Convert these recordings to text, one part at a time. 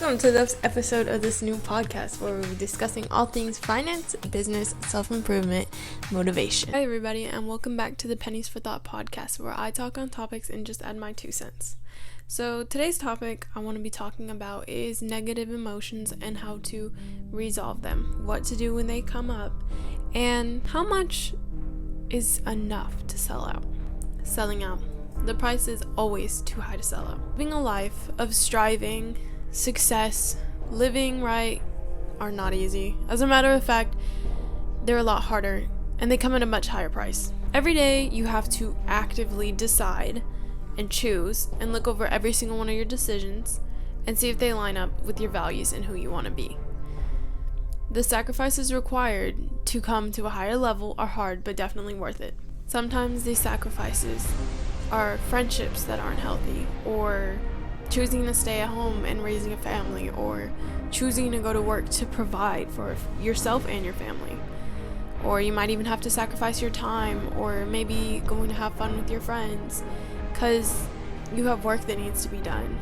Welcome to this episode of this new podcast where we'll be discussing all things finance, business, self-improvement, motivation. Hi everybody, and welcome back to the Pennies for Thought podcast where I talk on topics and just add my 2 cents. So today's topic I want to be talking about is negative emotions and how to resolve them, what to do when they come up, and how much is enough to selling out. The price is always too high to sell out. Living a life of striving, success, living right are not easy. As a matter of fact, they're a lot harder and they come at a much higher price. Every day you have to actively decide and choose and look over every single one of your decisions and see if they line up with your values and who you want to be. The sacrifices required to come to a higher level are hard, but definitely worth it. Sometimes these sacrifices are friendships that aren't healthy, or choosing to stay at home and raising a family, or choosing to go to work to provide for yourself and your family. Or you might even have to sacrifice your time, or maybe going to have fun with your friends because you have work that needs to be done.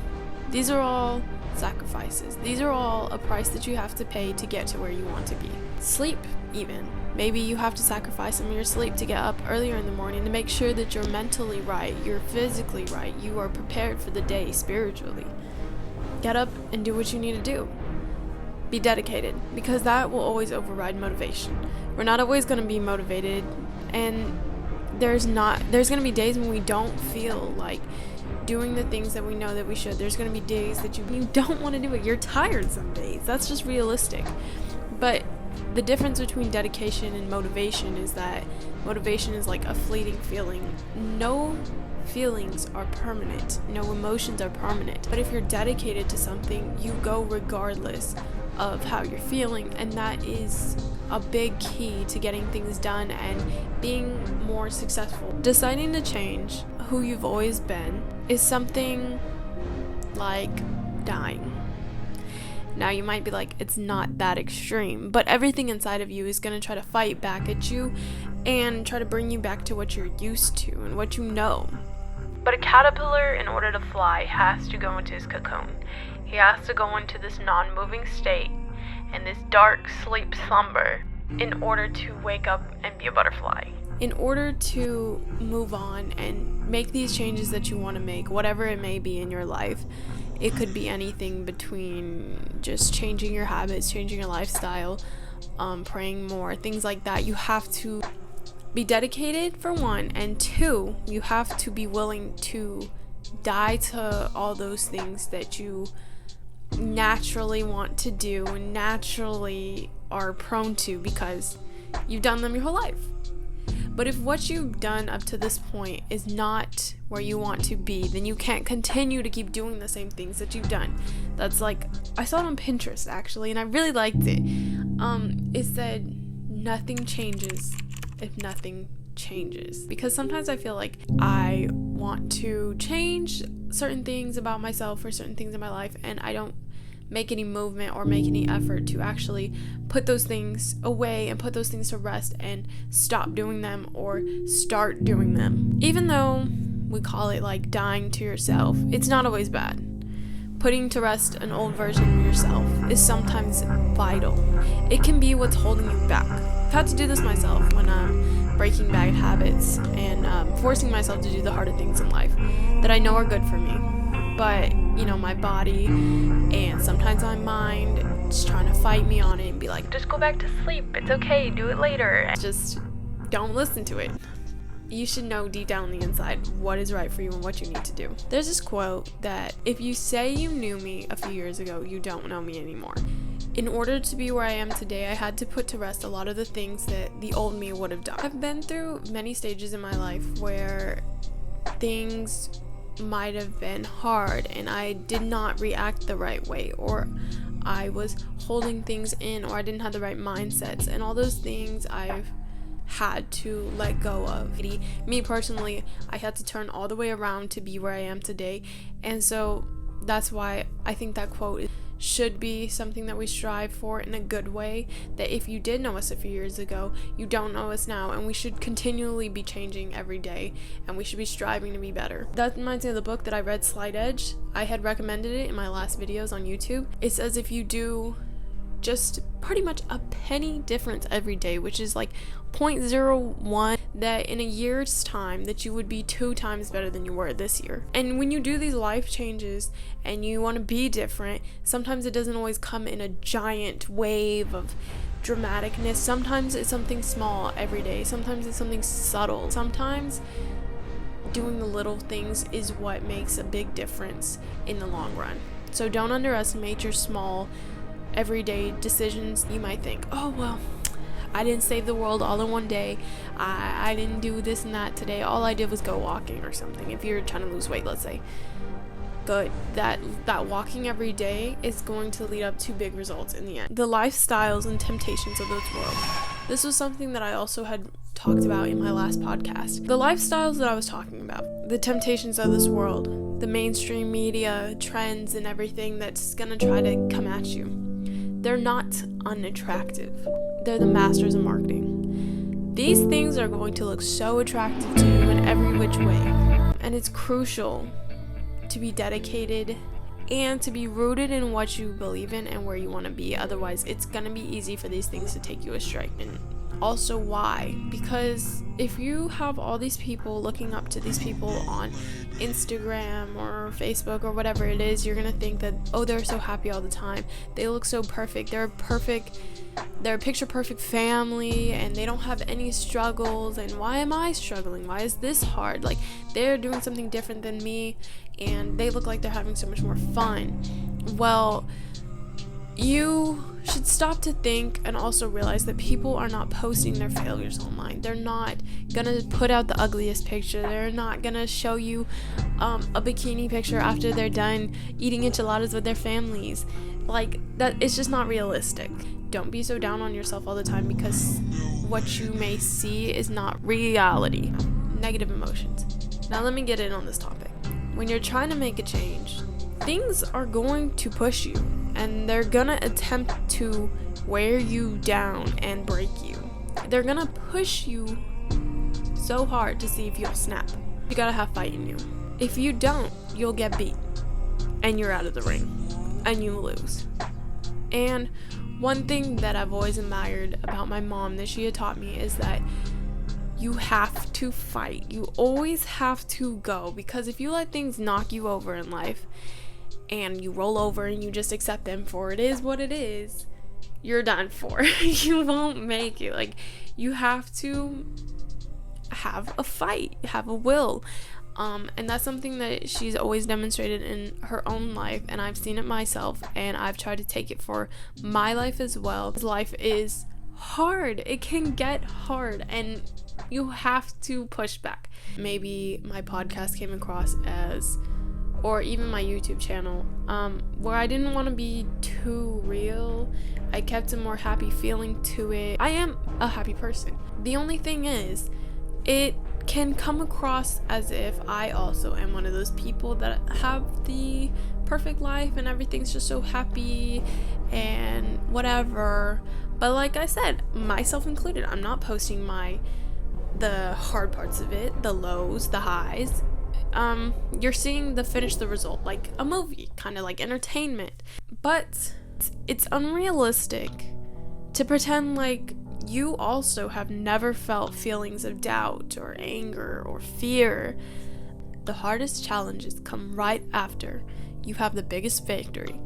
These are all sacrifices. These are all a price that you have to pay to get to where you want to be. Sleep, even. Maybe you have to sacrifice some of your sleep to get up earlier in the morning to make sure that you're mentally right, you're physically right, you are prepared for the day spiritually. Get up and do what you need to do. Be dedicated, because that will always override motivation. We're not always going to be motivated, and there's going to be days when we don't feel like doing the things that we know that we should. There's going to be days that you don't want to do it. You're tired some days. That's just realistic. But the difference between dedication and motivation is that motivation is like a fleeting feeling. No feelings are permanent. No emotions are permanent. But if you're dedicated to something, you go regardless of how you're feeling, and that is a big key to getting things done and being more successful. Deciding to change who you've always been is something like dying. Now you might be like, it's not that extreme, but everything inside of you is going to try to fight back at you and try to bring you back to what you're used to and what you know. But a caterpillar, in order to fly, has to go into his cocoon. He has to go into this non-moving state and this dark sleep slumber in order to wake up and be a butterfly. In order to move on and make these changes that you want to make, whatever it may be in your life, it could be anything between just changing your habits, changing your lifestyle, praying more, things like that. You have to be dedicated, for one, and two, you have to be willing to die to all those things that you naturally want to do and naturally are prone to because you've done them your whole life. But if what you've done up to this point is not where you want to be, then you can't continue to keep doing the same things that you've done. That's like, I saw it on Pinterest actually, and I really liked it. It said, nothing changes if nothing changes. Because sometimes I feel like I want to change certain things about myself or certain things in my life, and I don't make any movement or make any effort to actually put those things away and put those things to rest and stop doing them or start doing them. Even though we call it like dying to yourself, it's not always bad. Putting to rest an old version of yourself is sometimes vital. It can be what's holding you back. I've had to do this myself when I'm breaking bad habits and forcing myself to do the harder things in life that I know are good for me. But, my body and sometimes my mind just trying to fight me on it and be like, just go back to sleep. It's okay. Do it later. Just don't listen to it. You should know deep down on the inside what is right for you and what you need to do. There's this quote that if you say you knew me a few years ago, you don't know me anymore. In order to be where I am today, I had to put to rest a lot of the things that the old me would have done. I've been through many stages in my life where things might have been hard and I did not react the right way, or I was holding things in, or I didn't have the right mindsets, and all those things I've had to let go of. Me personally, I had to turn all the way around to be where I am today, and so that's why I think that quote should be something that we strive for in a good way, that if you did know us a few years ago, you don't know us now, and we should continually be changing every day, and we should be striving to be better. That reminds me of the book that I read, Slight Edge. I had recommended it in my last videos on YouTube. It says if you do just pretty much a penny difference every day, which is like 0.01, that in a year's time that you would be 2 times better than you were this year. And when you do these life changes and you want to be different, sometimes it doesn't always come in a giant wave of dramaticness. Sometimes it's something small every day. Sometimes it's something subtle. Sometimes doing the little things is what makes a big difference in the long run. So don't underestimate your small everyday decisions. You might think, oh well, I didn't save the world all in one day, I didn't do this and that today, all I did was go walking or something. If you're trying to lose weight, let's say, good, that walking every day is going to lead up to big results in the end. The lifestyles and temptations of this world. This was something that I also had talked about in my last podcast. The lifestyles that I was talking about, the temptations of this world, the mainstream media trends and everything that's gonna try to come at you, they're not unattractive. They're the masters of marketing. These things are going to look so attractive to you in every which way. And it's crucial to be dedicated and to be rooted in what you believe in and where you want to be. Otherwise, it's going to be easy for these things to take you astray. And also why? Because if you have all these people looking up to these people on Instagram or Facebook or whatever it is, you're gonna think that, oh, they're so happy all the time, they look so perfect, they're a picture perfect family, and they don't have any struggles, and why am I struggling? Why is this hard? Like, they're doing something different than me and they look like they're having so much more fun. Well, you should stop to think and also realize that people are not posting their failures online. They're not gonna put out the ugliest picture. They're not gonna show you a bikini picture after they're done eating enchiladas with their families. Like, that, it's just not realistic. Don't be so down on yourself all the time because what you may see is not reality. Negative emotions. Now let me get in on this topic. When you're trying to make a change, things are going to push you, and they're gonna attempt to wear you down and break you. They're gonna push you so hard to see if you'll snap. You gotta have fight in you. If you don't, you'll get beat and you're out of the ring and you lose. And one thing that I've always admired about my mom that she had taught me is that you have to fight. You always have to go, because if you let things knock you over in life and you roll over and you just accept them for it is what it is, you're done for. You won't make it. Like, you have to have a fight, have a will. And that's something that she's always demonstrated in her own life, and I've seen it myself, and I've tried to take it for my life as well. Life is hard. It can get hard, and you have to push back. Maybe my podcast came across as, or even my YouTube channel, where I didn't want to be too real. I kept a more happy feeling to it. I am a happy person. The only thing is, it can come across as if I also am one of those people that have the perfect life and everything's just so happy and whatever. But like I said, myself included, I'm not posting the hard parts of it, the lows, the highs. You're seeing the result, like a movie, kind of like entertainment. But it's unrealistic to pretend like you also have never felt feelings of doubt or anger or fear. The hardest challenges come right after you have the biggest victory,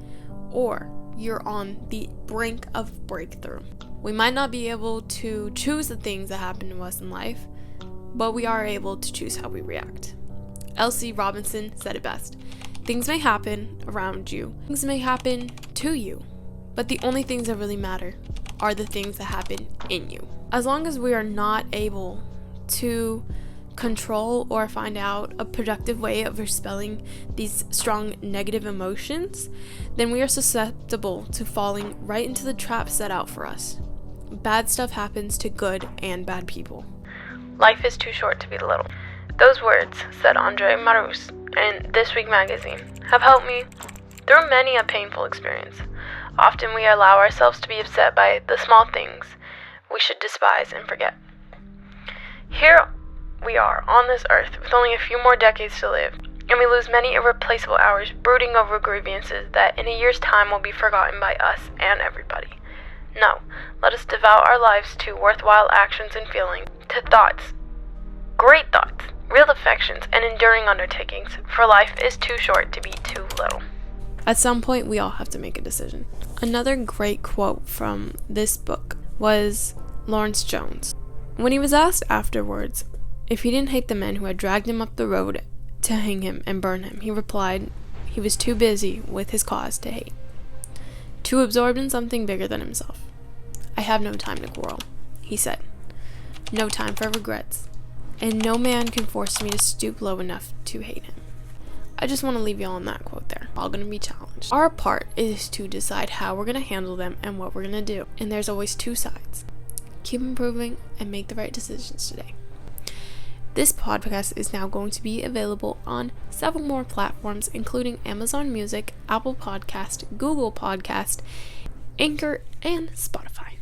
or you're on the brink of breakthrough. We might not be able to choose the things that happen to us in life, but we are able to choose how we react. L.C. Robinson said it best. Things may happen around you. Things may happen to you. But the only things that really matter are the things that happen in you. As long as we are not able to control or find out a productive way of expelling these strong negative emotions, then we are susceptible to falling right into the trap set out for us. Bad stuff happens to good and bad people. Life is too short to be little. Those words, said Andre Marus in This Week magazine, have helped me through many a painful experience. Often we allow ourselves to be upset by the small things we should despise and forget. Here we are on this earth with only a few more decades to live, and we lose many irreplaceable hours brooding over grievances that in a year's time will be forgotten by us and everybody. No, let us devote our lives to worthwhile actions and feelings, to thoughts, great thoughts, real affections, and enduring undertakings, for life is too short to be too little. At some point, we all have to make a decision. Another great quote from this book was Lawrence Jones. When he was asked afterwards if he didn't hate the men who had dragged him up the road to hang him and burn him, he replied he was too busy with his cause to hate, too absorbed in something bigger than himself. I have no time to quarrel, he said. No time for regrets, and no man can force me to stoop low enough to hate him. I just want to leave you all on that quote there. All going to be challenged. Our part is to decide how we're going to handle them and what we're going to do. And there's always two sides. Keep improving and make the right decisions today. This podcast is now going to be available on several more platforms, including Amazon Music, Apple Podcast, Google Podcast, Anchor, and Spotify.